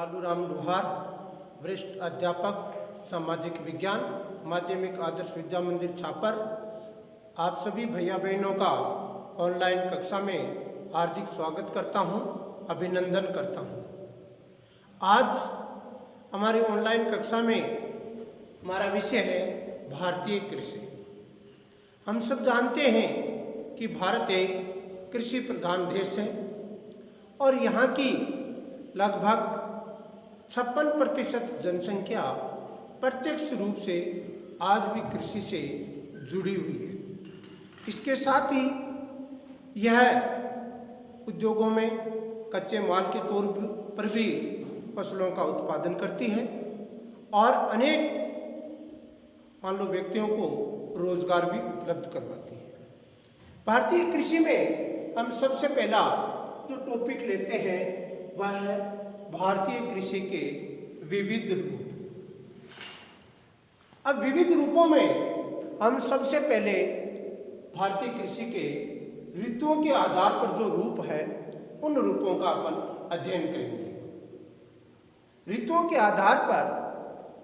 आलूराम लोहार, वरिष्ठ अध्यापक सामाजिक विज्ञान, माध्यमिक आदर्श विद्या मंदिर छापर। आप सभी भैया बहनों का ऑनलाइन कक्षा में हार्दिक स्वागत करता हूं, अभिनंदन करता हूं। आज हमारी ऑनलाइन कक्षा में हमारा विषय है भारतीय कृषि। हम सब जानते हैं कि भारत एक कृषि प्रधान देश है और यहाँ की लगभग 56% जनसंख्या प्रत्यक्ष रूप से आज भी कृषि से जुड़ी हुई है। इसके साथ ही यह उद्योगों में कच्चे माल के तौर पर भी फसलों का उत्पादन करती है और अनेक मान लो व्यक्तियों को रोजगार भी उपलब्ध करवाती है। भारतीय कृषि में हम सबसे पहला जो टॉपिक लेते हैं वह है भारतीय कृषि के विविध रूप। अब विविध रूपों में हम सबसे पहले भारतीय कृषि के ऋतुओं के आधार पर जो रूप है उन रूपों का अपन अध्ययन करेंगे। ऋतुओं के आधार पर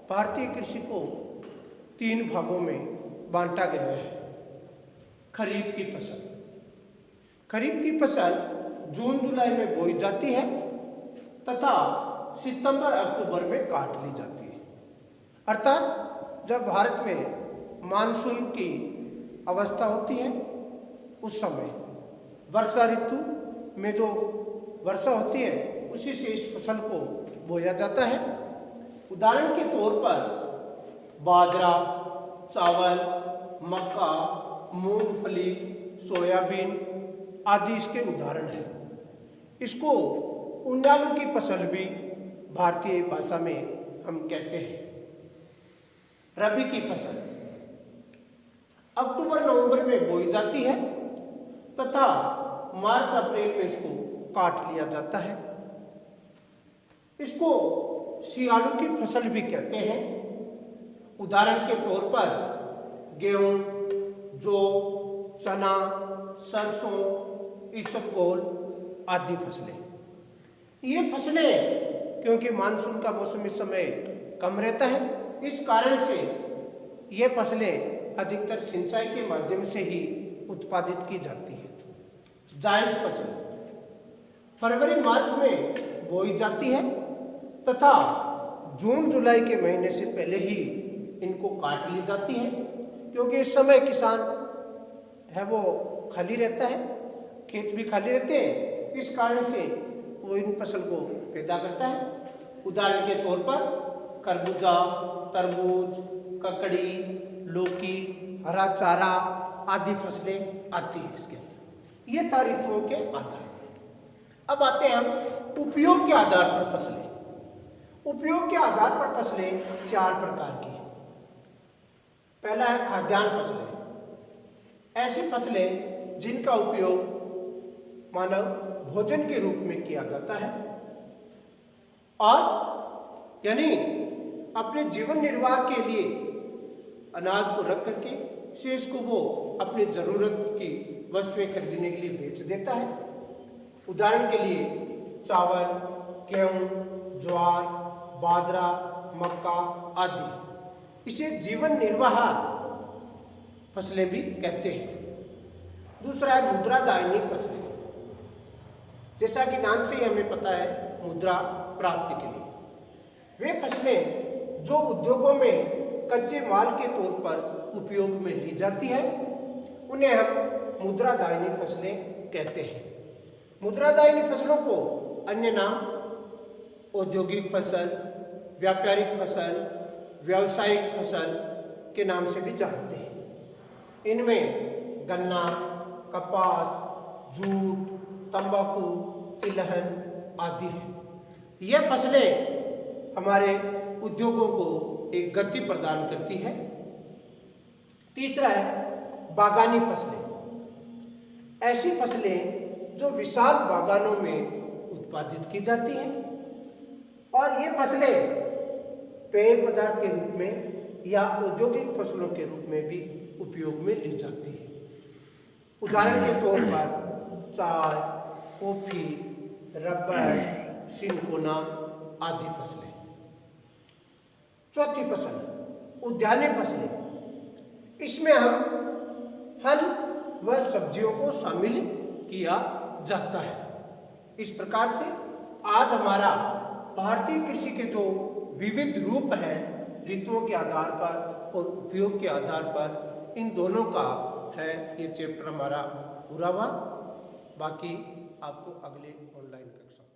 भारतीय कृषि को 3 भागों में बांटा गया है। खरीफ की फसल। खरीफ की फसल जून जुलाई में बोई जाती है तथा सितंबर अक्टूबर में काट ली जाती है। अर्थात जब भारत में मानसून की अवस्था होती है उस समय वर्षा ऋतु में जो वर्षा होती है उसी से इस फसल को बोया जाता है। उदाहरण के तौर पर बाजरा, चावल, मक्का, मूंगफली, सोयाबीन आदि इसके उदाहरण हैं। इसको उंडालू की फसल भी भारतीय भाषा में हम कहते हैं। रबी की फसल अक्टूबर नवंबर में बोई जाती है तथा मार्च अप्रैल में इसको काट लिया जाता है। इसको सियालू की फसल भी कहते हैं। उदाहरण के तौर पर गेहूं, जौ, चना, सरसों, इसबगोल आदि फसलें। ये फसलें क्योंकि मानसून का मौसम इस समय कम रहता है, इस कारण से ये फसलें अधिकतर सिंचाई के माध्यम से ही उत्पादित की जाती है। जायद फसल फरवरी मार्च में बोई जाती है तथा जून जुलाई के महीने से पहले ही इनको काट ली जाती है, क्योंकि इस समय किसान है वो खाली रहता है, खेत भी खाली रहते हैं, इस कारण से वो इन फसल को पैदा करता है। उदाहरण के तौर पर खरबूजा, तरबूज, ककड़ी, लौकी, हरा चारा आदि फसलें आती हैं इसके अंदर। ये था ऋतुओं के आधार पर। अब आते हैं हम उपयोग के आधार पर फसलें। उपयोग के आधार पर फसलें 4 प्रकार की हैं। पहला है खाद्यान्न फसलें। ऐसी फसलें जिनका उपयोग मानव भोजन के रूप में किया जाता है और यानी अपने जीवन निर्वाह के लिए अनाज को रख करके शेष को वो अपनी ज़रूरत की वस्तुएं खरीदने के लिए बेच देता है। उदाहरण के लिए चावल, गेहूं, ज्वार, बाजरा, मक्का आदि, इसे जीवन निर्वाह फसलें भी कहते हैं। दूसरा है मुद्रादायिनी फसलें। जैसा कि नाम से ही हमें पता है, मुद्रा प्राप्ति के लिए वे फसलें जो उद्योगों में कच्चे माल के तौर पर उपयोग में ली जाती है उन्हें हम मुद्रादायिनी फसलें कहते हैं। मुद्रादायिनी फसलों को अन्य नाम औद्योगिक फसल, व्यापारिक फसल, व्यावसायिक फसल के नाम से भी जानते हैं। इनमें गन्ना, कपास, जूट, तंबाकू, तिलहन आदि हैं। यह फसलें हमारे उद्योगों को एक गति प्रदान करती है। तीसरा है बागानी फसलें। ऐसी फसलें जो विशाल बागानों में उत्पादित की जाती हैं और ये फसलें पेय पदार्थ के रूप में या औद्योगिक फसलों के रूप में भी उपयोग में ली जाती है। उदाहरण के तौर पर चाय, कॉफी, रबर, सिनकोना आदि फसलें। चौथी फसल उद्यानिक फसलें। इसमें हम फल व सब्जियों को शामिल किया जाता है। इस प्रकार से आज हमारा भारतीय कृषि के जो विविध रूप हैं ऋतुओं के आधार पर और उपयोग के आधार पर, इन दोनों का है ये चैप्टर हमारा पूरा हुआ। बाकी आपको अगले ऑनलाइन कक्षा